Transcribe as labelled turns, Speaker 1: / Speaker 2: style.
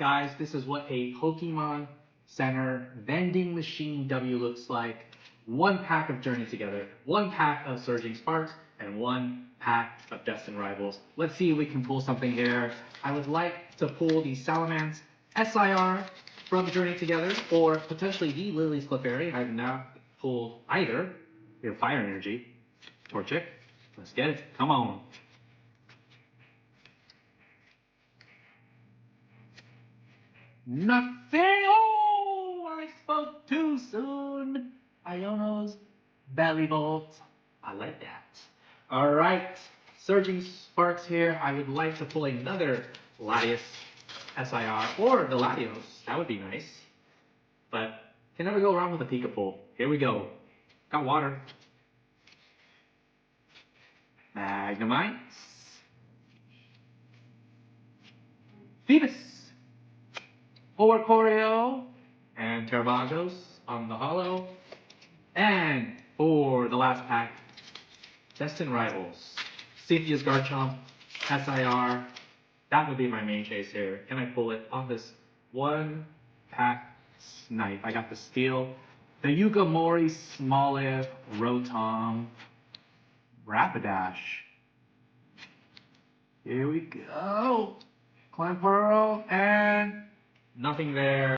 Speaker 1: Guys, this is what a Pokemon Center vending machine W looks like. One pack of Journey Together, one pack of Surging Sparks, and one pack of Destined Rivals. Let's see if we can pull something here. I would like to pull the Salamence SIR from Journey Together, or potentially the Lily's Clefairy. I have not pulled either. We have Fire Energy. Torchic. Let's get it. Come on. Nothing. Oh, I spoke too soon. Iono's Belly Bolt. I like that. All right. Surging Sparks here. I would like to pull another Latios SIR or the Latios. That would be nice. But can never go wrong with a Pika pull. Here we go. Got water. Magnemites. Phoebus. Choreo and Tervagos on the holo. And for the last pack, Destined Rivals. Cepheus Garchomp, SIR. That would be my main chase here. Can I pull it on this one pack snipe? I got the Steel, the Yukamori, Smoliv, Rotom, Rapidash. Here we go. Clamperl and nothing there.